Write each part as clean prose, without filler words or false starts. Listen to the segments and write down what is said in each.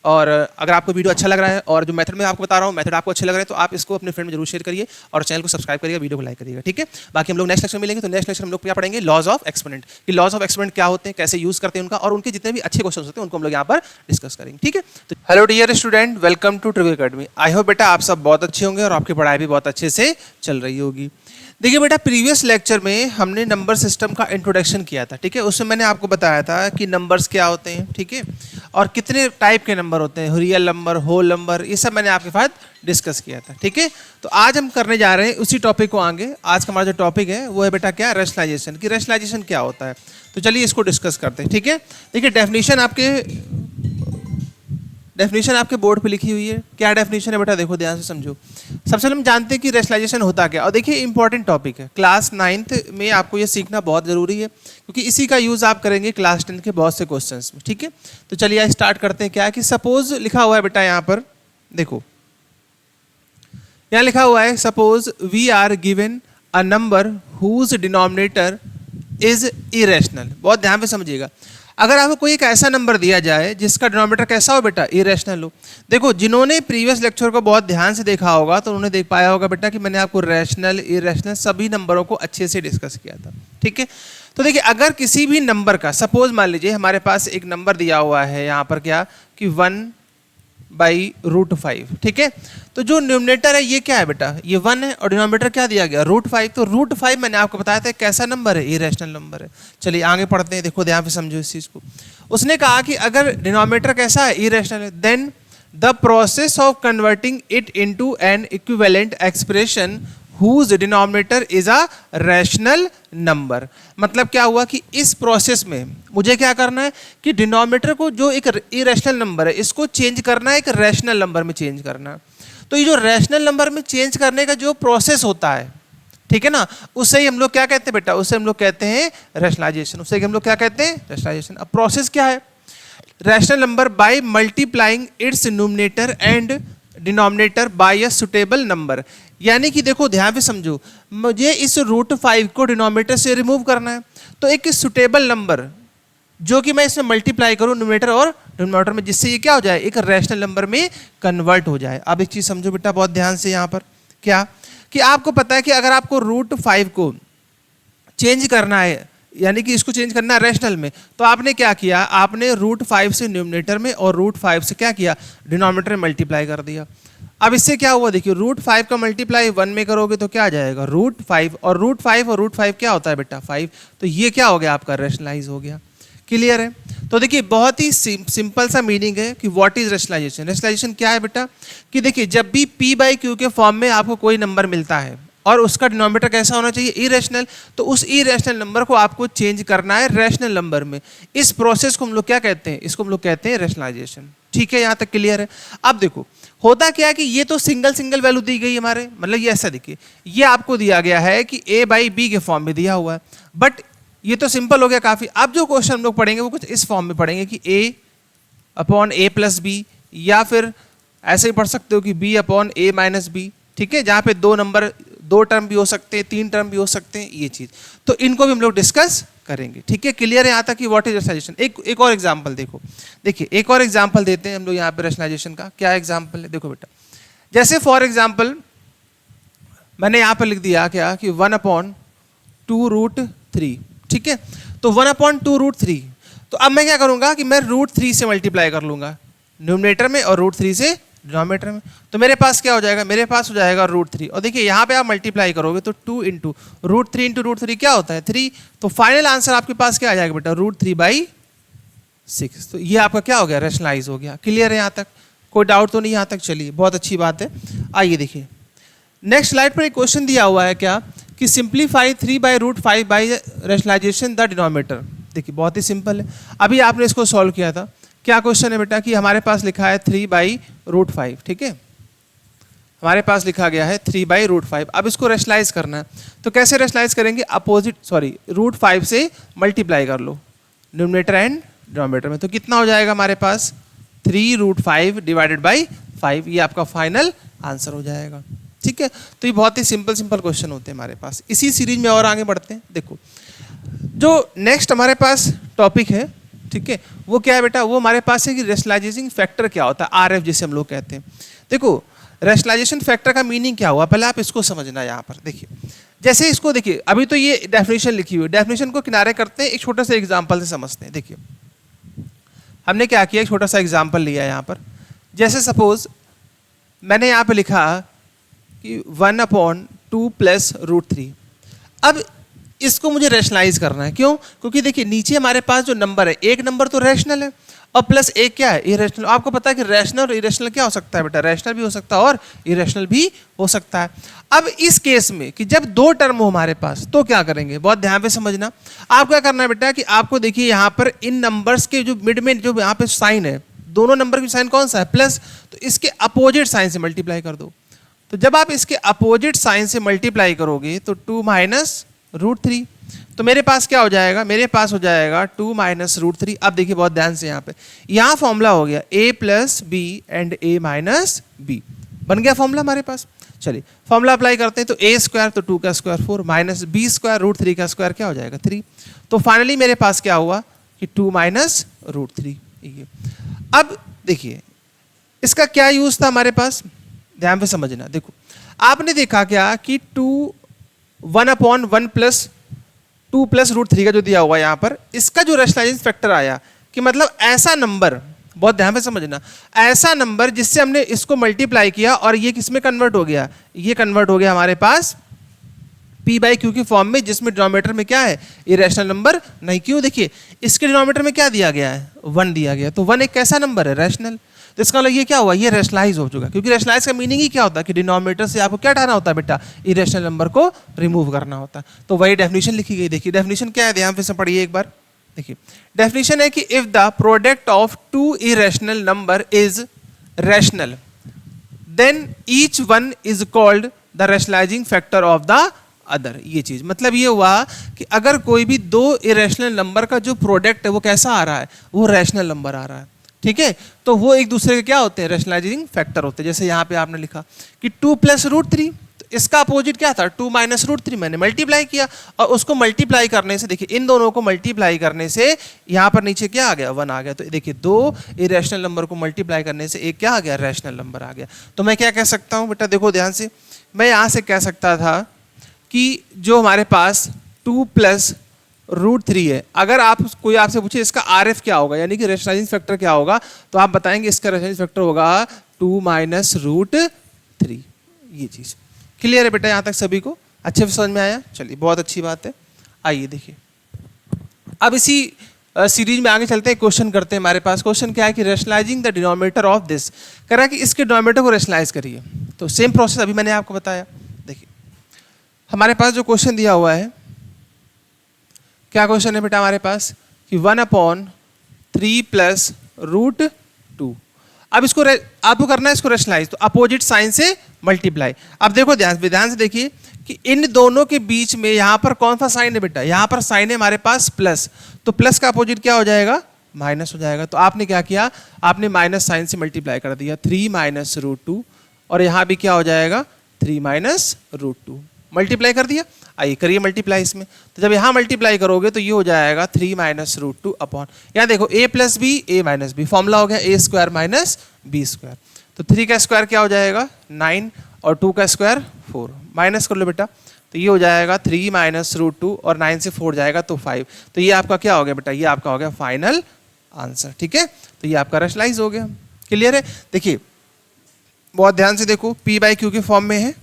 और अगर आपको वीडियो अच्छा लग रहा है और जो मेथड मैं आपको बता रहा हूँ मेथड आपको अच्छा लग रहा है तो आप इसको अपने फ्रेंड में जरूर शेयर करिए और चैनल को सब्सक्राइब करिएगा, वीडियो को लाइक करिएगा, ठीक है। बाकी हम लोग नेक्स्ट लेक्चर में मिलेंगे, तो नेक्स्ट लेक्चर हम लोग क्या पढ़ेंगे, लॉज ऑफ एक्सपोनेंट, कि लॉज ऑफ एक्सपोनेंट क्या होते हैं, कैसे यूज करते हैं उनका, और उनके जितने भी अच्छे क्वेश्चन होते हैं उनको हम लोग यहाँ पर डिस्कस करेंगे, ठीक है। तो hello dear student, welcome to trivia academy. I hope बेटा आप सब बहुत अच्छे होंगे और आपकी पढ़ाई भी बहुत अच्छे से चल रही होगी। देखिए बेटा, प्रीवियस लेक्चर में हमने नंबर सिस्टम का इंट्रोडक्शन किया था, ठीक है। उसमें मैंने आपको बताया था कि नंबर्स क्या होते हैं, ठीक है, और कितने टाइप के नंबर होते हैं, रियल नंबर, होल नंबर, ये सब मैंने आपके साथ डिस्कस किया था, ठीक है। तो आज हम करने जा रहे हैं उसी टॉपिक को आगे। आज का हमारा जो टॉपिक है वो है बेटा क्या, रैशनलाइजेशन, कि रैशनलाइजेशन क्या होता है। तो चलिए इसको डिस्कस करते हैं, ठीक है। देखिए डेफिनेशन आपके बोर्ड पे लिखी हुई है। क्या डेफिनेशन है बेटा, देखो ध्यान से समझो। सबसे पहले हम जानते हैं कि रैशनलाइजेशन होता क्या, और देखिए इंपॉर्टेंट टॉपिक है, क्लास 9th में आपको ये सीखना बहुत ज़रूरी है, क्योंकि इसी का यूज़ आप करेंगे क्लास 10 के बहुत से क्वेश्चंस में, ठीक है। तो चलिए आज स्टार्ट करते हैं। क्या है कि सपोज लिखा हुआ है बेटा, यहाँ पर देखो, यहाँ लिखा हुआ है suppose we are given a number whose denominator is irrational. बहुत ध्यान से समझिएगा। अगर आपको कोई एक ऐसा नंबर दिया जाए जिसका डिनोमिनेटर कैसा हो बेटा, इरेशनल हो। देखो, जिन्होंने प्रीवियस लेक्चर को बहुत ध्यान से देखा होगा तो उन्होंने देख पाया होगा बेटा कि मैंने आपको रैशनल, इरेशनल सभी नंबरों को अच्छे से डिस्कस किया था, ठीक है। तो देखिए, अगर किसी भी नंबर का, सपोज मान लीजिए हमारे पास एक नंबर दिया हुआ है यहाँ पर, क्या कि 1/√5, ठीक है। तो जो न्यूमरेटर है ये क्या है बेटा, ये 1 है, और डिनोमिनेटर क्या दिया गया, √5। तो √5 मैंने आपको बताया था कैसा नंबर है, इरेशनल नंबर है। चलिए आगे पढ़ते हैं, देखो ध्यान से समझो इस चीज को। उसने कहा कि अगर डिनोमिनेटर कैसा है, इरेशनल है, then the process of converting it into an equivalent expression whose denominator is a rational number। मतलब क्या हुआ कि इस प्रोसेस में मुझे क्या करना है कि डिनोमिनेटर को, जो एक इरेशनल नंबर है, इसको चेंज करना है, एक रैशनल नंबर में चेंज करना है। तो ये जो रैशनल नंबर में चेंज करने का जो प्रोसेस होता है, ठीक है ना, उससे ही हम लोग क्या कहते हैं बेटा, उससे हम लोग कहते हैं रैशनलाइजेशन। उससे हम लोग क्या कहते हैं, रैशनलाइजेशन। अब प्रोसेस क्या है, rational number by multiplying it's numerator and denominator by a suitable number. यानी कि देखो ध्यान से समझो, मुझे इस √5 को डिनोमिनेटर से रिमूव करना है, तो एक सुटेबल नंबर जो कि मैं इसमें मल्टीप्लाई करूं न्यूमरेटर और डिनोमिनेटर में, जिससे ये क्या हो जाए, एक रैशनल नंबर में कन्वर्ट हो जाए। अब एक चीज समझो बेटा बहुत ध्यान से, यहाँ पर क्या कि आपको पता है कि अगर आपको √5 को चेंज करना है, यानी कि इसको चेंज करना है रैशनल में, तो आपने क्या किया, आपने √5 से न्यूमरेटर में और √5 से क्या किया, डिनोमिनेटर में मल्टीप्लाई कर दिया। अब इससे क्या हुआ, देखिए √5 का मल्टीप्लाई 1 में करोगे तो क्या आ जाएगा, √5, और √5 क्या होता है बेटा, 5। तो ये क्या हो गया, आपका रैशनलाइज हो गया। क्लियर है। तो देखिए बहुत ही सिंपल सा मीनिंग है कि व्हाट इज रैशनलाइजेशन। रैशनलाइजेशन क्या है बेटा, कि देखिए जब भी p/q के फॉर्म में आपको कोई नंबर मिलता है और उसका डिनोमिनेटर कैसा होना चाहिए, इरेशनल, तो उस इरेशनल नंबर को आपको चेंज करना है रैशनल नंबर में। इस प्रोसेस को हम लोग क्या कहते हैं, इसको हम लोग कहते हैं रैशनलाइजेशन, ठीक है। यहाँ तक क्लियर है। अब देखो होता क्या है कि ये तो सिंगल वैल्यू दी गई हमारे, मतलब ये ऐसा देखिए, ये आपको दिया गया है कि a/b के फॉर्म में दिया हुआ है, बट ये तो सिंपल हो गया काफी। अब जो क्वेश्चन हम लोग पढ़ेंगे वो कुछ इस फॉर्म में पढ़ेंगे कि a/a+b, या फिर ऐसे ही पढ़ सकते हो कि b/a-b, ठीक है, जहाँ पे दो टर्म भी हो सकते हैं, 3 टर्म भी हो सकते हैं, ये चीज। तो इनको भी हम लोग डिस्कस करेंगे, ठीक है। क्लियर है यहाँ तक कि व्हाट इज रैशनलाइजेशन। एक और एग्जांपल देखो, देखिए एक और एग्जांपल देते हैं हम लोग यहाँ पे रैशनलाइजेशन का। क्या एग्जांपल है, देखो बेटा, जैसे फॉर एग्जांपल मैंने यहाँ पर लिख दिया क्या कि 1/2√3, ठीक है। तो 1/2√3, तो अब मैं क्या करूंगा कि मैं √3 से मल्टीप्लाई कर लूंगा न्यूमरेटर में और √3 से डिनोमिनेटर में। तो मेरे पास क्या हो जाएगा, मेरे पास हो जाएगा √3, और देखिए यहाँ पे आप मल्टीप्लाई करोगे तो 2 × √3 × √3 क्या होता है, 3। तो फाइनल आंसर आपके पास क्या आ जाएगा बेटा, √3/6। तो ये आपका क्या हो गया, रैशनलाइज हो गया। क्लियर है यहाँ तक, कोई डाउट तो नहीं यहाँ तक। चलिए बहुत अच्छी बात है। आइए देखिए नेक्स्ट स्लाइड पर एक क्वेश्चन दिया हुआ है, क्या कि simplify 3/√5 by rationalisation the denominator. देखिए बहुत ही सिंपल है, अभी आपने इसको सॉल्व किया था। क्या क्वेश्चन है बेटा कि हमारे पास लिखा है 3/√5, ठीक है, हमारे पास लिखा गया है 3/√5। अब इसको रैशनलाइज करना है, तो कैसे रैशनलाइज करेंगे, √5 से मल्टीप्लाई कर लो न्यूमरेटर एंड डिनोमिनेटर में, तो कितना हो जाएगा हमारे पास, 3√5/5। ये आपका फाइनल आंसर हो जाएगा, ठीक है। तो ये बहुत ही सिंपल क्वेश्चन होते हैं हमारे पास। इसी सीरीज में और आगे बढ़ते हैं। देखो जो नेक्स्ट हमारे पास टॉपिक है ठीक है, वो क्या है बेटा, वो हमारे पास है कि रैशनलाइजिंग फैक्टर क्या होता है, आरएफ जिसे हम लोग कहते हैं। देखो रैशनलाइजेशन फैक्टर का मीनिंग क्या हुआ, पहले आप इसको समझना। यहाँ पर देखिए, जैसे इसको देखिए, अभी तो ये डेफिनेशन लिखी हुई है, डेफिनेशन को किनारे करते हैं, एक छोटा सा एग्जांपल से समझते हैं। देखिए हमने क्या किया, एक छोटा सा एग्जांपल लिया यहाँ पर। जैसे सपोज मैंने यहाँ पे लिखा कि 1/2 प्लस √3। अब इसको मुझे रैशनलाइज करना है, क्यों? क्योंकि देखिए नीचे हमारे पास जो नंबर है, एक नंबर तो रैशनल है और प्लस एक क्या है, इरेशनल। आपको पता है कि रैशनल और इरेशनल क्या हो सकता है बेटा, रैशनल भी हो सकता है और इरेशनल भी हो सकता है। अब इस केस में कि जब दो टर्म हो हमारे पास, तो क्या करेंगे, बहुत ध्यान पे समझना। आप क्या करना है बेटा कि आपको देखिए यहाँ पर इन नंबर्स के जो मिड में जो यहाँ पे साइन है, दोनों नंबर की साइन कौन सा है, प्लस, तो इसके अपोजिट साइन से मल्टीप्लाई कर दो। तो जब आप इसके अपोजिट साइन से मल्टीप्लाई करोगे तो 2 माइनस √3, तो मेरे पास क्या हो जाएगा, मेरे पास हो जाएगा 2 माइनस √3। अब देखिए बहुत ध्यान से, यहाँ पे यहाँ फॉर्मूला हो गया a plus B and a minus b, बन गया फॉर्मूला हमारे पास। चलिए फॉर्मूला अप्लाई करते हैं, तो a स्क्वायर तो 2 का स्क्वायर 4 माइनस बी स्क्वायर √3 का स्क्वायर क्या हो जाएगा 3। तो फाइनली मेरे पास क्या हुआ कि 2 माइनस √3। अब देखिए इसका क्या यूज था हमारे पास, ध्यान पे समझना। देखो आपने देखा क्या कि 1/1 प्लस 2 प्लस √3 का जो दिया हुआ यहाँ पर, इसका जो रैशनलाइजिंग फैक्टर आया कि मतलब ऐसा नंबर, बहुत ध्यान पे समझना, ऐसा नंबर जिससे हमने इसको मल्टीप्लाई किया और ये किसमें कन्वर्ट हो गया, ये कन्वर्ट हो गया हमारे पास p/q की फॉर्म में, जिसमें डिनोमिनेटर में क्या है, इरेशनल नंबर नहीं। क्यों, देखिए इसके डिनोमिनेटर में क्या दिया गया है, 1 दिया गया, तो 1 एक कैसा नंबर है, रैशनल। तो इसका मतलब ये क्या हुआ, ये रैशनलाइज हो चुका, क्योंकि रैशनलाइज का मीनिंग ही क्या होता है कि डिनोमिनेटर से आपको क्या हटाना होता है बेटा, इरेशनल नंबर को रिमूव करना होता है। तो वही डेफिनेशन लिखी गई। देखिए डेफिनेशन क्या है, ध्यान से पढ़िए एक बार। देखिए डेफिनेशन है कि if the product of 2 irrational number is rational then each one is called the rationalising factor of the other. ये चीज मतलब ये हुआ कि अगर कोई भी दो इरेशनल नंबर का जो प्रोडक्ट है वो कैसा आ रहा है, वो रैशनल नंबर आ रहा है, ठीक है, तो वो एक दूसरे के क्या होते हैं, रैशनलाइजिंग फैक्टर होते हैं। जैसे यहाँ पे आपने लिखा कि 2 प्लस √3, तो इसका अपोजिट क्या था, 2 माइनस √3, मैंने मल्टीप्लाई किया और उसको मल्टीप्लाई करने से, देखिए इन दोनों को मल्टीप्लाई करने से यहाँ पर नीचे क्या आ गया, 1 आ गया। तो देखिए दो इरेशनल नंबर को मल्टीप्लाई करने से एक क्या आ गया, रैशनल नंबर आ गया। तो मैं क्या कह सकता हूँ बेटा, देखो ध्यान से, मैं यहाँ से कह सकता था कि जो हमारे पास 2 प्लस √3 है, अगर आप कोई आपसे पूछे इसका RF क्या होगा, यानी कि रैशनलाइजिंग फैक्टर क्या होगा, तो आप बताएंगे इसका रैशनलाइजिंग फैक्टर होगा 2 माइनस √3। ये चीज क्लियर है बेटा, यहां तक सभी को अच्छे से समझ में आया। चलिए बहुत अच्छी बात है। आइए देखिए अब इसी सीरीज में आगे चलते हैं, क्वेश्चन करते हैं। हमारे पास क्वेश्चन क्या है कि rationalising the denominator of this, कह रहा है कि इसके डिनोमिनेटर को रैशनलाइज करिए। तो सेम प्रोसेस अभी मैंने आपको बताया। देखिए हमारे पास जो क्वेश्चन दिया हुआ है, क्या क्वेश्चन है बेटा हमारे पास कि 1/3 प्लस √2। अब इसको आपको करना है इसको रैशनलाइज, तो अपोजिट साइन से मल्टीप्लाई। अब देखो ध्यान से देखिए कि इन दोनों के बीच में यहाँ पर कौन सा साइन है बेटा, यहाँ पर साइन है हमारे पास प्लस, तो प्लस का अपोजिट क्या हो जाएगा, माइनस हो जाएगा। तो आपने क्या किया, आपने माइनस साइन से मल्टीप्लाई कर दिया, 3 माइनस √2, और यहाँ भी क्या हो जाएगा, 3 माइनस √2, मल्टीप्लाई कर दिया। आइए करिए मल्टीप्लाई इसमें, तो जब यहाँ मल्टीप्लाई करोगे तो ये हो जाएगा 3 माइनस √2 अपॉन, यहाँ देखो a plus B a minus B, formula हो गया a square minus B square. तो 3 का स्क्वायर क्या हो जाएगा 9 और 2 का स्क्वायर 4, माइनस कर लो बेटा, तो ये हो जाएगा 3 माइनस √2 और 9 से 4 जाएगा तो 5। तो ये आपका क्या हो गया बेटा, ये आपका हो गया फाइनल आंसर, ठीक है। तो ये आपका रैशनलाइज हो गया। क्लियर है। देखिए बहुत ध्यान से देखो, p/q के फॉर्म में है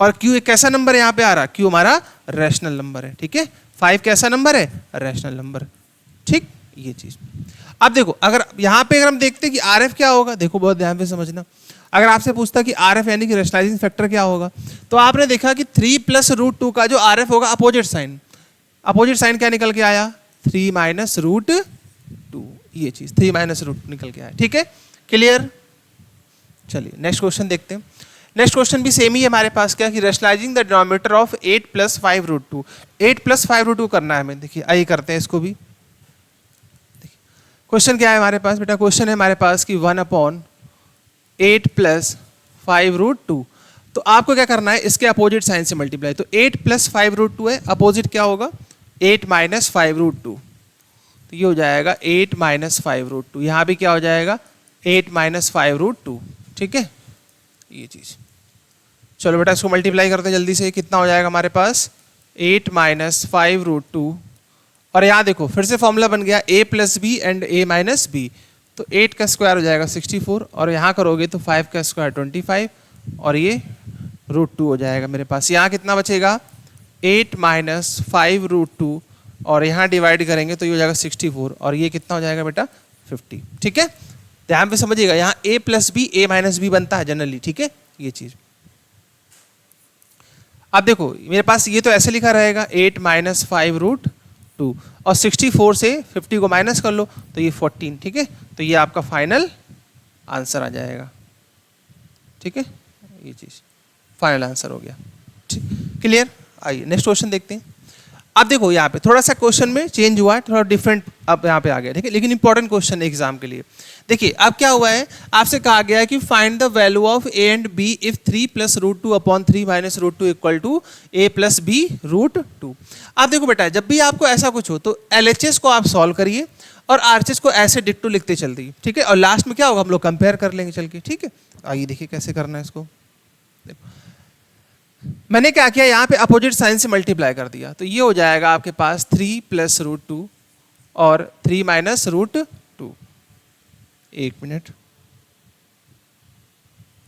और q एक कैसा नंबर है यहाँ पे आ रहा, q हमारा रैशनल नंबर है, ठीक है। 5 कैसा नंबर है, रैशनल नंबर, ठीक। ये चीज अब देखो, अगर यहाँ पे अगर हम देखते हैं कि RF क्या होगा, देखो बहुत ध्यान से समझना, अगर आपसे पूछता कि RF यानी कि रैशनलाइजिंग फैक्टर क्या होगा, तो आपने देखा कि 3 प्लस √2 का जो RF होगा अपोजिट साइन, अपोजिट साइन क्या निकल के आया, 3 माइनस √2, ये चीज 3 माइनस √2 निकल के आया, ठीक है। क्लियर। चलिए नेक्स्ट क्वेश्चन देखते हैं। नेक्स्ट क्वेश्चन भी सेम ही है हमारे पास, क्या कि rationalising the denominator of 8 plus 5 √2, 8 plus 5 √2 करना है हमें। देखिए आइए करते हैं इसको भी। देखिए क्वेश्चन क्या है हमारे पास बेटा, क्वेश्चन है हमारे पास कि 1/8 प्लस 5 √2, तो आपको क्या करना है, इसके अपोजिट साइन से मल्टीप्लाई। तो 8 प्लस 5 √2 है, अपोजिट क्या होगा 8 माइनस 5 √2, तो ये हो जाएगा 8 माइनस 5√2। यहाँ भी क्या हो जाएगा 8 माइनस 5√2। ठीक है ये चीज़। चलो बेटा इसको मल्टीप्लाई करते हैं जल्दी से, कितना हो जाएगा हमारे पास 8 माइनस 5√2। और यहाँ देखो फिर से फॉर्मूला बन गया a plus B and a minus B, तो 8 का स्क्वायर हो जाएगा 64 और यहाँ करोगे तो 5 का स्क्वायर 25 और ये √2 हो जाएगा मेरे पास। यहाँ कितना बचेगा 8 माइनस 5√2 और यहाँ डिवाइड करेंगे तो ये हो जाएगा 64 और ये कितना हो जाएगा बेटा 50। ठीक है ध्यान पे समझिएगा, यहाँ a plus B a minus B बनता है जनरली। ठीक है ये चीज़। अब देखो मेरे पास ये तो ऐसे लिखा रहेगा 8 माइनस 5√2 और 64 से 50 को माइनस कर लो तो ये 14। ठीक है तो ये आपका फाइनल आंसर आ जाएगा। ठीक है ये चीज़ फाइनल आंसर हो गया। ठीक क्लियर। आइए नेक्स्ट क्वेश्चन देखते हैं। अब देखो यहाँ पे थोड़ा सा क्वेश्चन में चेंज हुआ है, थोड़ा डिफरेंट अब यहाँ पे आ गया। ठीक है लेकिन इंपॉर्टेंट क्वेश्चन है एग्जाम के लिए। देखिए अब क्या हुआ है, आपसे कहा गया है कि find the value of a and b if 3 plus √2 upon 3 minus √2 equal to a plus b √2। अब देखो बेटा जब भी आपको ऐसा कुछ हो तो LHS को आप सॉल्व करिए और RHS को ऐसे डिट्टो लिखते चल दिए। ठीक है और लास्ट में क्या होगा हम लोग कंपेयर कर लेंगे चल के। ठीक है आइए देखिए कैसे करना है इसको। मैंने क्या किया यहाँ पे अपोजिट साइन से मल्टीप्लाई कर दिया तो ये हो जाएगा आपके पास 3 प्लस √2 और 3 माइनस √2। एक मिनट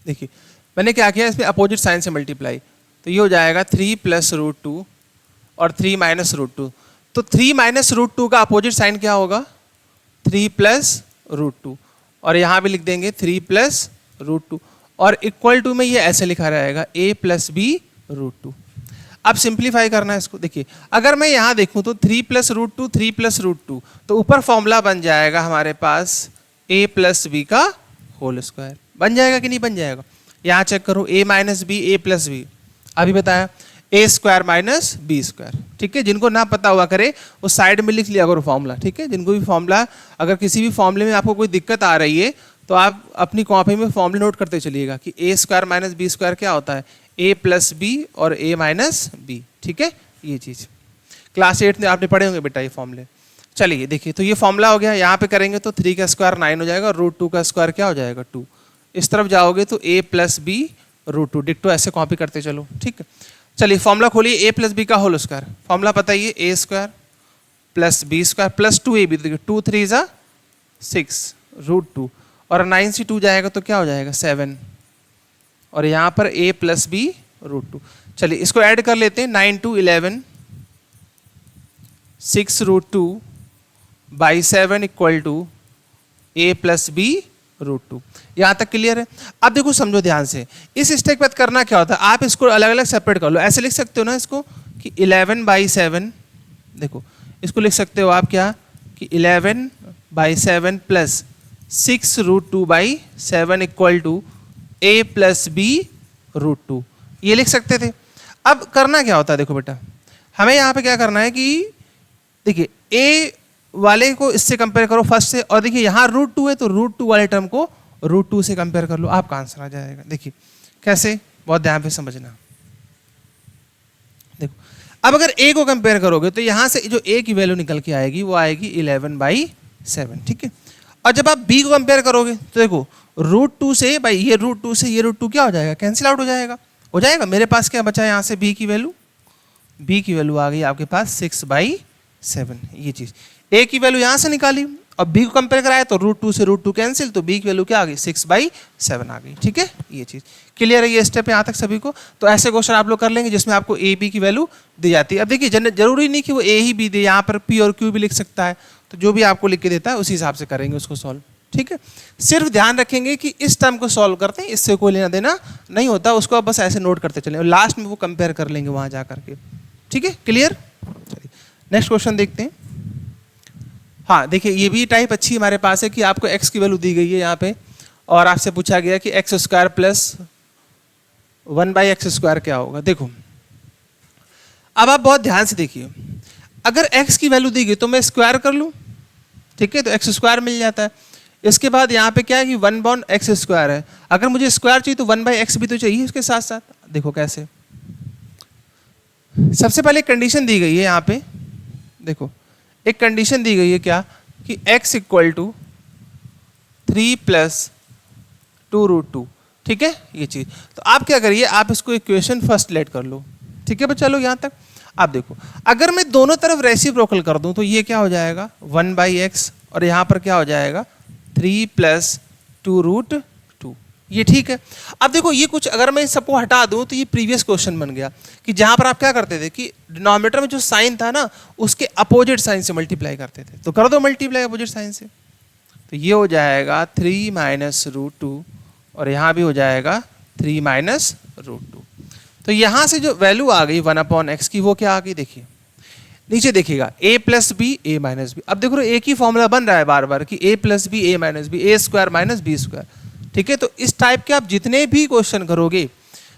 देखिए मैंने क्या किया इसमें अपोजिट साइन से मल्टीप्लाई तो ये हो जाएगा 3 प्लस √2 और 3 माइनस √2। तो 3 माइनस √2 का अपोजिट साइन क्या होगा 3 प्लस √2 और यहाँ भी लिख देंगे 3 प्लस √2 और इक्वल टू में ये ऐसे लिखा रहेगा a प्लस बी √2। अब सिंप्लीफाई करना है इसको। देखिए अगर मैं यहाँ देखूँ तो 3 प्लस √2 3 प्लस √2 तो ऊपर फॉर्मूला बन जाएगा हमारे पास a प्लस बी का होल स्क्वायर। बन जाएगा कि नहीं बन जाएगा। यहाँ चेक करो a minus B a plus B, अभी बताया a square minus B square. ठीक है जिनको ना पता हुआ करे वो साइड में लिख लिया करो फॉर्मूला। ठीक है जिनको भी फॉर्मूला अगर किसी भी फॉर्मूले में आपको कोई दिक्कत आ रही है तो आप अपनी कॉपी में फॉर्मूले नोट करते चलिएगा कि a square minus B square क्या होता है a प्लस बी और a माइनस बी। ठीक है ये चीज़ क्लास 8 में आपने पढ़े होंगे बेटा ये फॉर्मूले। चलिए देखिए तो ये फॉर्मूला हो गया। यहाँ पे करेंगे तो 3 का स्क्वायर 9 हो जाएगा और √2 का स्क्वायर क्या हो जाएगा 2। इस तरफ जाओगे तो a प्लस बी √2 डिक्टो ऐसे कॉपी करते चलो। ठीक है चलिए फॉर्मूला खोलिए a प्लस बी का होल स्क्वायर। फॉर्मूला बताइए a square plus B square plus 2ab। देखिए 2 3 ज़ा 6 √2 और 9 से 2 जाएगा तो क्या हो जाएगा 7 और यहाँ पर a प्लस बी √2। चलिए इसको ऐड कर लेते हैं 9 2 11 6 √2 by 7 equal to a plus B √2। यहाँ तक क्लियर है। अब देखो समझो ध्यान से इस स्टेप पर करना क्या होता है, आप इसको अलग अलग सेपरेट कर लो। ऐसे लिख सकते हो ना इसको कि 11 बाई 7, देखो इसको लिख सकते हो आप क्या कि 11 by 7 plus 6 √2 by 7 equal to a plus B √2, ये लिख सकते थे। अब करना क्या होता है देखो बेटा, हमें यहाँ पे क्या करना है कि देखिए a वाले को इससे कंपेयर करो फर्स्ट से, और देखिए यहाँ √2 है तो √2 वाले टर्म को √2 से कंपेयर कर लो, आपका आंसर आ जाएगा। देखिए कैसे, बहुत ध्यान पे समझना। देखो अब अगर a को कंपेयर करोगे तो यहाँ से जो a की वैल्यू निकल के आएगी वो आएगी 11/7। ठीक है, और जब आप b को कंपेयर करोगे तो देखो √2 से भाई ये √2 से ये √2 क्या हो जाएगा, कैंसिल आउट हो जाएगा। मेरे पास क्या बचा है यहाँ से b की वैल्यू आ गई आपके पास 6/7। ये चीज़ a की वैल्यू यहाँ से निकाली और b को कंपेयर कराया तो √2 से √2 कैंसिल, तो b की वैल्यू क्या आ गई 6/7 आ गई। ठीक है, ये चीज़ क्लियर है, ये स्टेप यहाँ तक सभी को। तो ऐसे क्वेश्चन आप लोग कर लेंगे जिसमें आपको a b की वैल्यू दी जाती है। अब देखिए जरूरी नहीं कि वो a ही b दे, यहाँ पर p और q भी लिख सकता है, तो जो भी आपको लिख के देता है उसी हिसाब से करेंगे उसको सॉल्व। ठीक है, सिर्फ ध्यान रखेंगे कि इस टर्म को सॉल्व करते हैं, इससे कोई लेना देना नहीं होता, उसको आप बस ऐसे नोट करते चलें और लास्ट में वो कंपेयर कर लेंगे वहाँ जा करके। ठीक है, क्लियर। चलिए नेक्स्ट क्वेश्चन देखते हैं। हाँ देखिए ये भी टाइप अच्छी हमारे पास है कि आपको x की वैल्यू दी गई है यहाँ पे और आपसे पूछा गया कि x² प्लस 1/x² क्या होगा। देखो अब आप बहुत ध्यान से देखिए, अगर x की वैल्यू दी गई तो मैं स्क्वायर कर लूँ, ठीक है, तो x² मिल जाता है। इसके बाद यहाँ पे क्या है कि 1/x² है, अगर मुझे स्क्वायर चाहिए तो 1/x भी तो चाहिए उसके साथ साथ। देखो कैसे, सबसे पहले कंडीशन दी गई है यहाँ पे, देखो एक कंडीशन दी गई है क्या कि x इक्वल टू 3 प्लस 2√2, ठीक है ये चीज। तो आप क्या करिए, आप इसको इक्वेशन फर्स्ट लेट कर लो, ठीक है। बस चलो यहाँ तक आप देखो, अगर मैं दोनों तरफ रेसिप्रोकल कर दूं तो ये क्या हो जाएगा 1/x, और यहाँ पर क्या हो जाएगा 3 प्लस 2√2, ये ठीक है। अब देखो ये कुछ अगर मैं सबको हटा दूं तो ये प्रीवियस क्वेश्चन बन गया कि जहां पर आप क्या करते थे कि डिनोमिनेटर में जो साइन था ना उसके अपोजिट साइन से मल्टीप्लाई करते थे, तो कर दो मल्टीप्लाई अपोजिट साइन से, तो ये हो जाएगा 3 माइनस √2, और यहाँ भी हो जाएगा 3 माइनस √2। तो यहाँ से जो वैल्यू आ गई 1/x की वो क्या आ गई, देखिए नीचे देखिएगा a plus B A minus B. अब देखो एक ही फॉर्मूला बन रहा है बार बार कि a plus B A minus B, A square minus B square, ठीक है। तो इस टाइप के आप जितने भी क्वेश्चन करोगे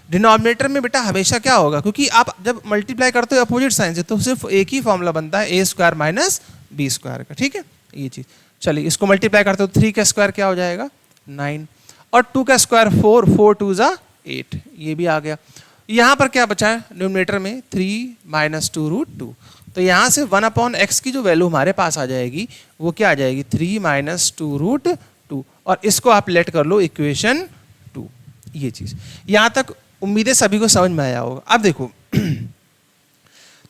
डिनोमिनेटर में बेटा हमेशा क्या होगा, क्योंकि आप जब मल्टीप्लाई करते हो अपोजिट साइन से तो सिर्फ एक ही फॉर्मूला बनता है ए स्क्वायर माइनस बी स्क्वायर का, ठीक है ये चीज। चलिए इसको मल्टीप्लाई करते हो, 3 का स्क्वायर क्या हो जाएगा 9, और 2 का स्क्वायर 4, 4 2 ज़ा 8, ये भी आ गया। यहाँ पर क्या बचा है डिनोमिनेटर में 3 माइनस 2√2, तो यहाँ से 1/x की जो वैल्यू हमारे पास आ जाएगी वो क्या आ जाएगी 3 माइनस 2√2, और इसको आप लेट कर लो इक्वेशन 2, ये चीज। यहाँ तक उम्मीदें सभी को समझ में आया होगा। अब देखो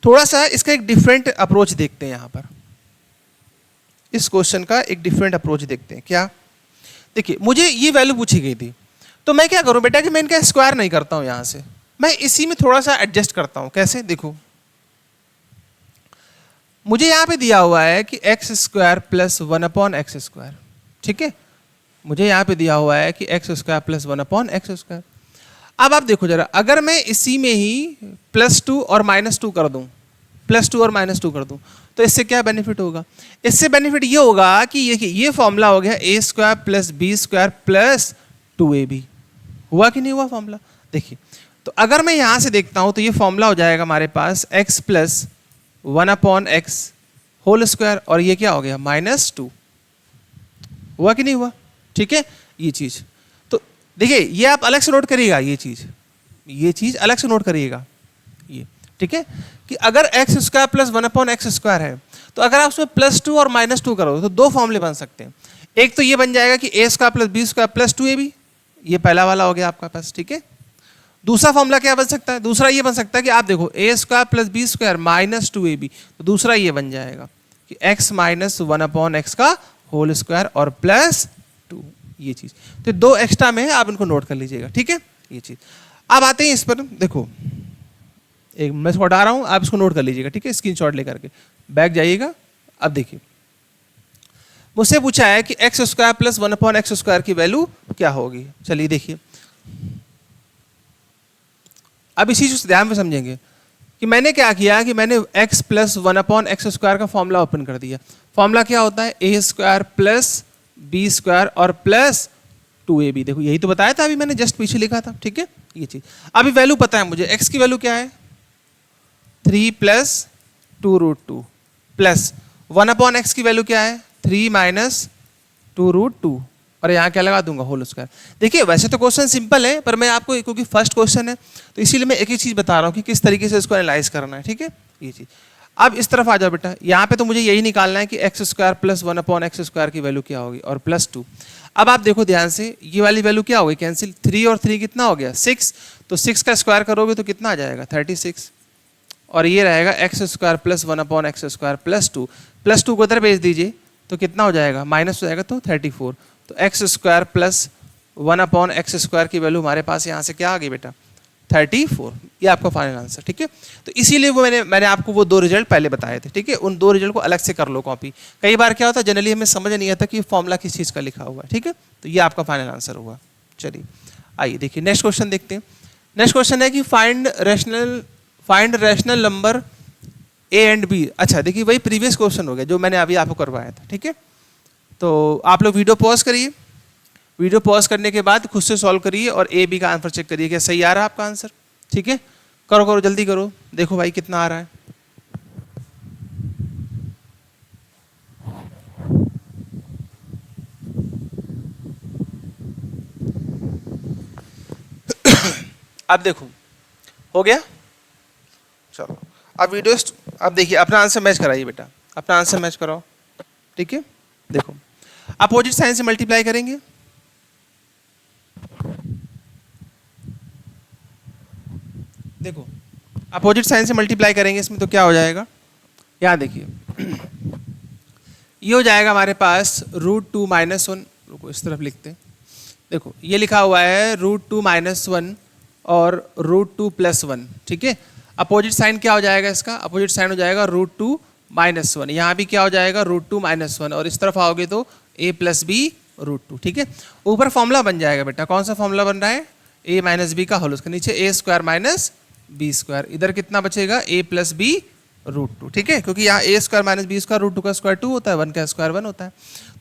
थोड़ा सा इसका एक डिफरेंट अप्रोच देखते हैं, यहाँ पर इस क्वेश्चन का एक डिफरेंट अप्रोच देखते हैं। क्या, देखिए मुझे ये वैल्यू पूछी गई थी, तो मैं क्या करूं बेटा कि मैं इनका स्क्वायर नहीं करता हूं, यहां से मैं इसी में थोड़ा सा एडजस्ट करता हूं। कैसे, देखो मुझे यहां पे दिया हुआ है कि x square plus 1/x square, ठीक है। मुझे यहां पे दिया हुआ है कि x square plus 1/x square. अब आप देखो जरा, अगर मैं इसी में ही +2 और -2 कर दूं, +2 और -2 कर दूं, तो इससे क्या बेनिफिट होगा, इससे बेनिफिट ये होगा कि ये फॉर्मूला हो गया a square plus B square plus 2ab। हुआ कि नहीं हुआ फॉर्मूला, देखिए। तो अगर मैं यहां से देखता हूं तो ये फॉर्मूला हो जाएगा हमारे पास x plus 1/x whole square, और ये क्या हो गया -2। हुआ कि नहीं हुआ, ठीक है ये चीज। तो देखिए ये आप अलग से नोट करिएगा, ये चीज अलग से नोट करिएगा, ये ठीक है कि अगर x square plus 1/x square है तो अगर आप उसमें +2 और -2 करोगे तो दो फॉर्मूले बन सकते हैं। एक तो ये बन जाएगा कि a square plus B square plus 2ab, ये पहला वाला हो गया आपका पास, ठीक है। दूसरा फॉर्मूला क्या बन सकता है, दूसरा ये बन सकता है कि आप देखो a square plus B square minus 2ab, तो दूसरा ये बन जाएगा कि x माइनस 1/x का होल स्क्वायर और +2, ये चीज। तो दो एक्स्ट्रा में है, आप इनको नोट कर लीजिएगा, ठीक है ये चीज। अब आते हैं इस पर, देखो एक मैं इसको हटा रहा हूं, आप इसको नोट कर लीजिएगा, ठीक है स्क्रीनशॉट लेकर के बैक जाइएगा। अब देखिए मुझसे पूछा है कि x square plus 1/x square की वैल्यू क्या होगी। चलिए देखिए, अब इसी चीज ध्यान में समझेंगे कि मैंने क्या किया कि मैंने x प्लस 1/x स्क्वायर का फॉर्मूला ओपन कर दिया। फॉर्मूला क्या होता है a square plus B square और प्लस 2ab। देखो यही तो बताया था अभी, मैंने जस्ट पीछे लिखा था, ठीक है ये चीज। अभी वैल्यू पता है मुझे, x की वैल्यू क्या है 3 प्लस 2√2 प्लस 1/x की वैल्यू क्या है 3 माइनस 2√2, और यहाँ क्या लगा दूंगा होल स्क्वायर। देखिए वैसे तो क्वेश्चन सिंपल है, पर मैं आपको क्योंकि फर्स्ट क्वेश्चन है तो इसीलिए मैं एक ही चीज बता रहा हूँ कि किस तरीके से इसको एनालाइज करना है, ठीक है ये चीज। अब इस तरफ आ जाओ बेटा, यहाँ पे तो मुझे यही निकालना है कि x square plus 1/x square की वैल्यू क्या होगी और +2। अब आप देखो ध्यान से, ये वाली वैल्यू क्या होगी कैंसिल, 3 और 3 कितना हो गया 6, तो 6 का स्क्वायर करोगे तो कितना आ जाएगा 36, और ये रहेगा x square plus 1/x square +2, +2 को इधर भेज दीजिए तो कितना हो जाएगा माइनस हो जाएगा तो 34। तो x square plus 1/x square की वैल्यू हमारे पास यहाँ से क्या आ गई बेटा 34, ये आपका फाइनल आंसर, ठीक है। तो इसीलिए वो मैंने आपको वो दो रिजल्ट पहले बताए थे, ठीक है। उन दो रिजल्ट को अलग से कर लो कॉपी। कई बार क्या होता है जनरली हमें समझ नहीं आता कि फॉर्मूला किस चीज़ का लिखा हुआ है, ठीक है। तो ये आपका फाइनल आंसर हुआ। चलिए आइए देखिए नेक्स्ट क्वेश्चन देखते हैं। नेक्स्ट क्वेश्चन है कि find rational number a and b। अच्छा देखिए वही प्रीवियस क्वेश्चन हो गया जो मैंने अभी आपको करवाया था, ठीक है। तो आप लोग वीडियो पॉज करिए, वीडियो पॉज करने के बाद खुद से सॉल्व करिए और ए बी का आंसर चेक करिए क्या सही आ रहा है आपका आंसर, ठीक है। करो करो जल्दी करो, देखो भाई कितना आ रहा है। अब देखो हो गया, चलो अब वीडियो अब देखिए अपना आंसर मैच कराइए बेटा। अपना आंसर मैच कराओ। ठीक है, देखो अपोजिट साइन से मल्टीप्लाई करेंगे, देखो अपोजिट साइन से मल्टीप्लाई करेंगे इसमें तो क्या हो जाएगा, यहाँ देखिए ये हो जाएगा हमारे पास √2 - 1, रुको इस तरफ लिखते हैं, देखो ये लिखा हुआ है √2 - 1 और √2 + 1। ठीक है, अपोजिट साइन क्या हो जाएगा इसका, अपोजिट साइन हो जाएगा √2 - 1, यहाँ भी क्या हो जाएगा √2 - 1 और इस तरफ आओगे तो a + b √2। ठीक है, ऊपर फॉर्मूला बन जाएगा बेटा, कौन सा फॉर्मूला बन रहा है, a - b का होल उसके नीचे a² - b², इधर कितना बचेगा a + b √2। ठीक है, क्योंकि यहाँ a² - b² √2 का स्क्वायर 2 होता है, 1 का स्क्वायर 1 होता है,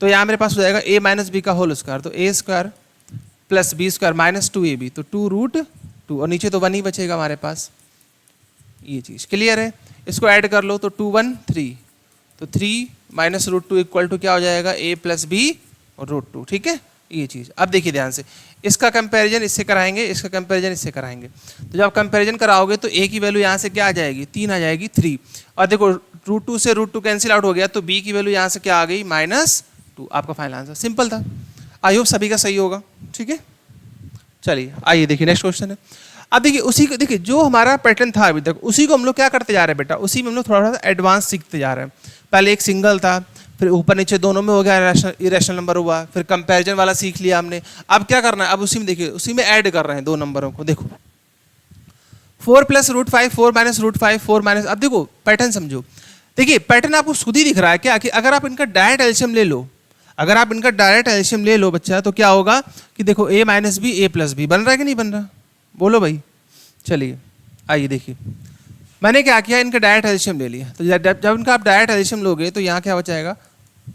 तो यहाँ मेरे पास हो जाएगा a - b का होल स्क्वायर, तो a² + b² - 2ab, तो 2√2 और नीचे तो 1 ही बचेगा हमारे पास। ये चीज़ क्लियर है, इसको ऐड कर लो तो 2 1 3, तो 3 - √2 = क्या हो जाएगा a + b √2। ठीक है, ये चीज़ अब देखिए ध्यान से, इसका कंपैरिजन इससे कराएंगे, इसका कंपैरिजन इससे कराएंगे, तो जब कंपैरिजन कराओगे तो a की वैल्यू यहाँ से क्या आ जाएगी 3 आ जाएगी 3, और देखो √2 से √2 कैंसिल आउट हो गया, तो b की वैल्यू यहाँ से क्या आ गई -2। आपका फाइनल आंसर सिंपल था, आई होप सभी का सही होगा। ठीक है, चलिए आइए देखिए नेक्स्ट क्वेश्चन है। अब देखिए उसी को, देखिए जो हमारा पैटर्न था अभी तक उसी को हम लोग क्या करते जा रहे हैं बेटा, उसी में हम लोग थोड़ा सा एडवांस सीखते जा रहे हैं। पहले एक सिंगल था, फिर ऊपर नीचे दोनों में हो गया इरेशनल नंबर हुआ, फिर कंपैरिजन वाला सीख लिया हमने। अब क्या करना है, अब उसी में देखिए उसी में ऐड कर रहे हैं दो नंबरों को। देखो 4 + √5 4 - √5 4 अब देखो पैटर्न समझो, देखिए पैटर्न आपको खुद ही दिख रहा है क्या, कि अगर आप इनका डायरेक्ट एलसीएम ले लो, अगर आप इनका डायरेक्ट एलसीएम ले लो बच्चा, तो क्या होगा कि देखो a - b a + b बन रहा है कि नहीं बन रहा, बोलो भाई। चलिए आइए देखिए, मैंने क्या किया, इनका डायरेक्ट एलसीएम ले लिया, तो जब इनका आप डायरेक्ट एलसीएम लोगे तो यहाँ क्या बचाएगा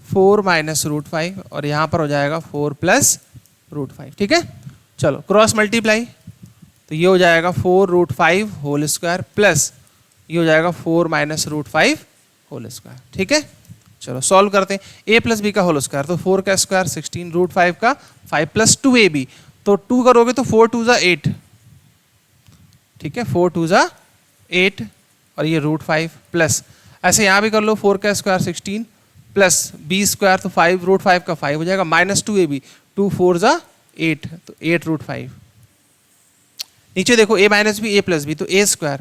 4 - √5 और यहाँ पर हो जाएगा 4 + √5। ठीक है, चलो क्रॉस मल्टीप्लाई, तो ये हो जाएगा 4 √5 होल स्क्वायर प्लस ये हो जाएगा 4 - √5 होल स्क्वायर। ठीक है, चलो सॉल्व करते हैं, a + b का होल स्क्वायर, तो 4 का स्क्वायर 16 √5 का 5 + 2ab, तो 2 करोगे तो 4 2 = 8। ठीक है, 4 2 = 8 और ये √5 प्लस ऐसे यहाँ भी कर लो 4 का स्क्वायर 16 प्लस b² तो 5 √5 का 5 हो जाएगा -2ab, 2 4 = 8, तो 8 √5। नीचे देखो a - b a + b, तो a²,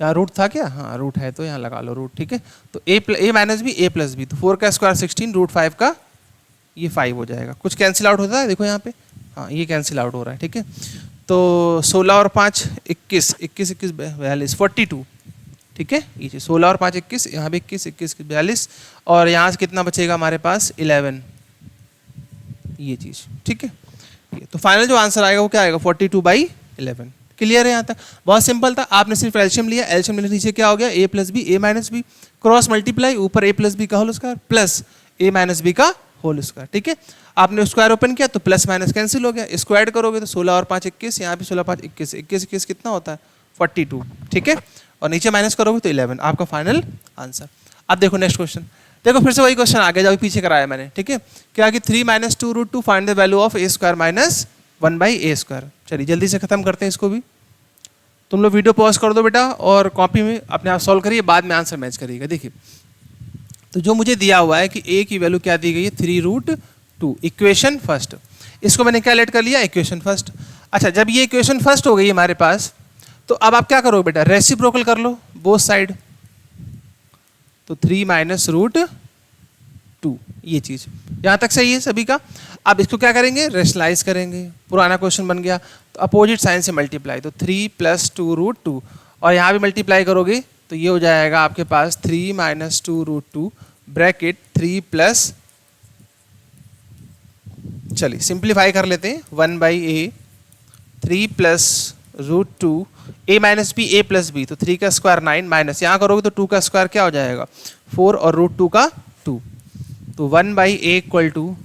यहाँ रूट था क्या, हाँ रूट है तो यहाँ लगा लो रूट। ठीक है, तो a - b a + b, तो 4 का स्क्वायर 16 √5 का ये 5 हो जाएगा, कुछ कैंसिल आउट होता है देखो यहाँ पे, हाँ ये कैंसिल आउट हो रहा है। ठीक है, तो 16 और 5 21 21 21 42 42। ठीक है, ये 16 और 5 21, यहाँ भी 21 21 42 और यहाँ से कितना बचेगा हमारे पास 11, ये चीज़। ठीक है, ये तो फाइनल जो आंसर आएगा वो क्या आएगा 42/11। क्लियर है यहाँ तक, बहुत सिंपल था, आपने सिर्फ एलसीएम लिया, एलसीएम लेने नीचे क्या हो गया a + b a - b cross multiply, ऊपर a + b का whole square plus a - b का होल स्क्वायर। ठीक है, आपने स्क्वायर ओपन किया तो प्लस माइनस कैंसिल हो गया, इसको ऐड करोगे तो 16 और 5 21, यहाँ भी 16 5 21 21 21 कितना होता है 42। ठीक है, और नीचे माइनस करोगे तो 11, आपका फाइनल आंसर। अब देखो नेक्स्ट क्वेश्चन, देखो फिर से वही क्वेश्चन आ गया जो पीछे कराया मैंने। ठीक है, क्या कि 3 - 2 √2 find the value of a² - 1/a²। चलिए जल्दी से खत्म करते हैं इसको भी, तुम लोग वीडियो पॉज कर दो बेटा और कॉपी में अपने आप सॉल्व करिए, बाद में आंसर मैच करिएगा। देखिए तो जो मुझे दिया हुआ है कि a की वैल्यू क्या दी गई है 3√2, इक्वेशन फर्स्ट, इसको मैंने क्या लेट कर लिया इक्वेशन फर्स्ट। अच्छा, जब ये इक्वेशन फर्स्ट हो गई हमारे पास, तो अब आप क्या करोगे बेटा रेसिप्रोकल कर लो बोथ साइड, तो 3 - √2, ये चीज़ यहाँ तक सही है सभी का। अब इसको क्या करेंगे रेशनलाइज करेंगे, पुराना क्वेश्चन बन गया, तो अपोजिट साइन से मल्टीप्लाई, तो 3 + 2 √2 और यहाँ भी मल्टीप्लाई करोगे तो ये हो जाएगा आपके पास 3 - 2 √2 ब्रैकेट 3 प्लस, चलिए सिंप्लीफाई कर लेते हैं 1/a 3 + √2 a - b a + b, तो 3 का स्क्वायर 9 माइनस यहाँ करोगे तो 2 का स्क्वायर क्या हो जाएगा 4 और √2 का 2, तो 1/a =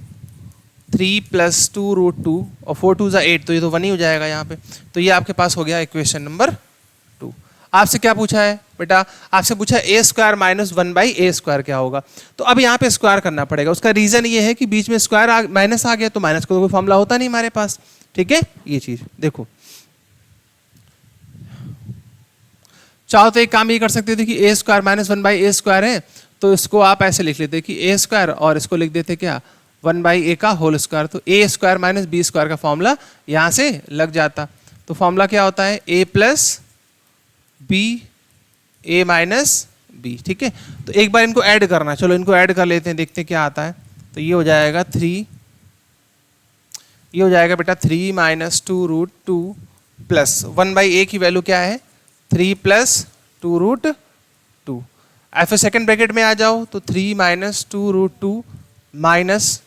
3 + 2 √2 और 4 2 = 8, तो ये तो 1 ही हो जाएगा यहाँ पे। तो ये आपके पास हो गया इक्वेशन नंबर 2। आपसे क्या पूछा है बेटा, आपसे पूछा है a² - 1/a² क्या होगा, तो अब यहाँ पे स्क्वायर करना पड़ेगा। उसका रीज़न ये है कि बीच में स्क्वायर माइनस आ गया, तो माइनस का कोई फॉर्मूला होता नहीं हमारे पास। ठीक है, ये चीज़ देखो, चाहो तो एक काम ये कर सकते थे कि ए स्क्वायर माइनस 1/a² है, तो इसको आप ऐसे लिख लेते कि ए स्क्वायर और इसको लिख देते क्या 1/a का होल स्क्वायर, तो ए स्क्वायर माइनस बी स्क्वायर का फॉर्मूला यहाँ से लग जाता। तो फॉर्मूला क्या होता है a plus B a minus B, ठीक है। तो एक बार इनको ऐड करना, चलो इनको ऐड कर लेते हैं, देखते हैं क्या आता है। तो ये हो जाएगा 3, ये हो जाएगा बेटा 3 माइनस 2√2 प्लस 1/a की वैल्यू क्या है 3 प्लस 2√2। और फिर सेकेंड ब्रैकेट में आ जाओ तो 3 माइनस 2√2 माइनस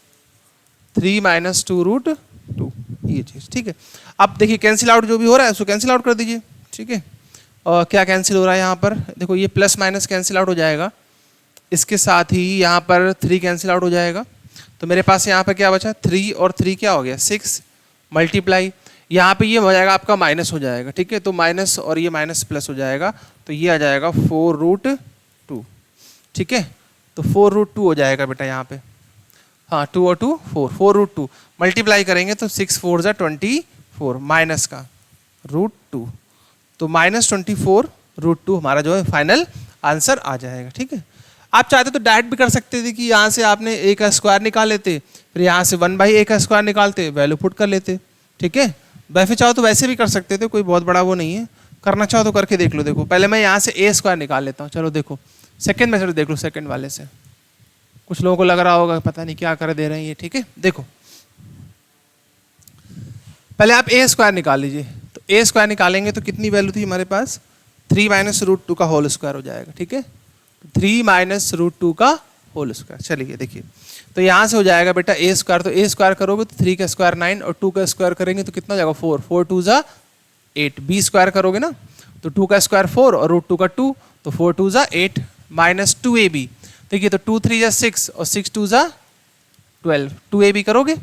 3 माइनस 2√2, ये चीज़, ठीक है। अब देखिए कैंसिल आउट जो भी हो रहा है उसको कैंसिल आउट कर दीजिए, ठीक है। और क्या कैंसिल हो रहा है यहाँ पर, देखो ये प्लस माइनस कैंसिल आउट हो जाएगा, इसके साथ ही यहाँ पर 3 कैंसिल आउट हो जाएगा। तो मेरे पास यहाँ पर क्या बचा 3 और 3 क्या हो गया 6 मल्टीप्लाई, यहाँ पे ये हो जाएगा आपका माइनस हो जाएगा, ठीक है। तो माइनस और ये माइनस प्लस हो जाएगा, तो ये आ जाएगा 4√2, ठीक है। तो 4√2 हो जाएगा बेटा यहाँ पे, हाँ 2 और 2 4, 4√2 मल्टीप्लाई करेंगे तो 6 4 जा 24 माइनस का √2, तो -24√2 हमारा जो है फाइनल आंसर आ जाएगा, ठीक है। आप चाहते तो डायरेक्ट भी कर सकते थे कि यहाँ से आपने a का स्क्वायर निकाल लेते, फिर यहाँ से 1/a का स्क्वायर निकालते, वैल्यू पुट कर लेते, ठीक है। वैसे चाहो तो वैसे भी कर सकते थे, कोई बहुत बड़ा वो नहीं है, करना चाहो तो करके देख लो। देखो पहले मैं यहाँ से a स्क्वायर निकाल लेता हूँ, चलो देखो सेकेंड मेथड देख लो, सेकेंड वाले से। कुछ लोगों को लग रहा होगा पता नहीं क्या कर दे रहे हैं ये, ठीक है। देखो पहले आप a स्क्वायर निकाल लीजिए, तो a स्क्वायर निकालेंगे तो कितनी वैल्यू थी हमारे पास 3 माइनस √2 का होल स्क्वायर हो जाएगा, ठीक है। 3 माइनस √2 का होल स्क्वायर, चलिए देखिए तो यहाँ से हो जाएगा बेटा a स्क्वायर, तो a स्क्वायर करोगे तो 3 का स्क्वायर 9 और 2 का स्क्वायर करेंगे तो कितना हो जाएगा 4, 4 2 जा 8, b स्क्वायर करोगे ना तो 2 का स्क्वायर 4 और √2 का 2, तो 4 2 जा 8 माइनस 2ab, देखिए तो 2 3 जा 6 और 6 2 जा 12, 2ab करोगे,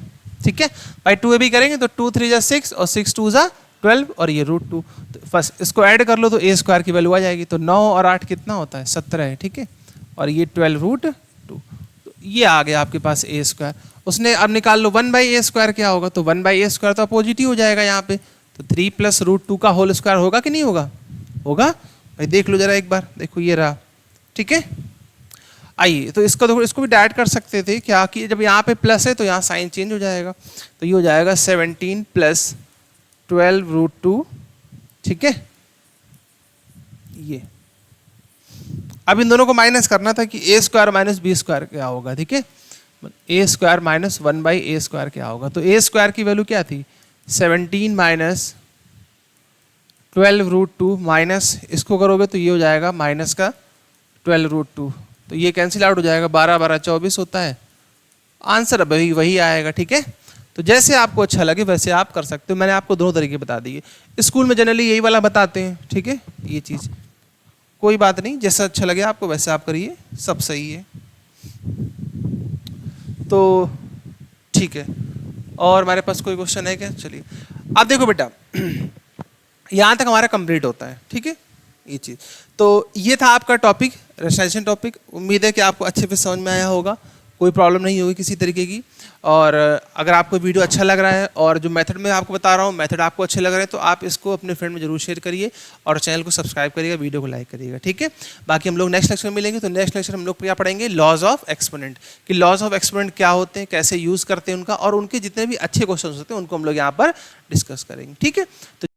ठीक है। भाई 2ab करेंगे तो 2 3 जा 6 और 6 2 जा 12 और ये √2, तो फर्स्ट इसको ऐड कर लो तो a स्क्वायर की वैल्यू आ जाएगी, तो 9 और 8 कितना होता है 17 है, ठीक है। और ये 12√2, तो ये आ गया आपके पास a स्क्वायर। उसने अब निकाल लो 1/a स्क्वायर क्या होगा, तो 1/a स्क्वायर तो अपोजिट ही हो जाएगा यहाँ पे, तो 3 प्लस √2 का होल स्क्वायर होगा कि नहीं होगा, होगा भाई देख लो जरा एक बार, देखो ये रहा, ठीक है। आइए तो इसको देखो, इसको भी डायरेक्ट कर सकते थे क्या कि जब यहाँ पे प्लस है तो यहाँ साइन चेंज हो जाएगा, तो ये हो जाएगा 17 प्लस 12√2, ठीक है। ये अब इन दोनों को माइनस करना था कि a square minus B square क्या होगा, ठीक है। a square minus 1/a square क्या होगा, तो a स्क्वायर की वैल्यू क्या थी 17 माइनस 12√2 माइनस इसको करोगे तो ये हो जाएगा माइनस का 12√2, तो ये कैंसिल आउट हो जाएगा, 12 12 24 होता है, आंसर अब वही आएगा, ठीक है। तो जैसे आपको अच्छा लगे वैसे आप कर सकते हो, मैंने आपको दोनों तरीके बता दिए, स्कूल में जनरली यही वाला बताते हैं, ठीक है। ये चीज़ कोई बात नहीं, जैसा अच्छा लगे आपको वैसे आप करिए, सब सही है, तो ठीक है। और हमारे पास कोई क्वेश्चन है क्या, चलिए अब देखो बेटा यहाँ तक हमारा कंप्लीट होता है, ठीक है ये चीज़। तो ये था आपका टॉपिक, रेशनलाइजेशन टॉपिक, उम्मीद है कि आपको अच्छे से समझ में आया होगा, कोई प्रॉब्लम नहीं होगी किसी तरीके की। और अगर आपको वीडियो अच्छा लग रहा है और जो मेथड मैं आपको बता रहा हूँ मेथड आपको अच्छे लग रहे हैं तो आप इसको अपने फ्रेंड में जरूर शेयर करिए और चैनल को सब्सक्राइब करिएगा, वीडियो को लाइक करिएगा, ठीक है। बाकी हम लोग नेक्स्ट लेक्चर में मिलेंगे, तो नेक्स्ट लेक्चर हम लोग क्या पढ़ेंगे, लॉज ऑफ एक्सपोनेंट, कि लॉज ऑफ एक्सपोनेंट क्या होते हैं, कैसे यूज़ करते हैं उनका, और उनके जितने भी अच्छे क्वेश्चन होते हैं उनको हम लोग यहाँ पर डिस्कस करेंगे, ठीक है। तो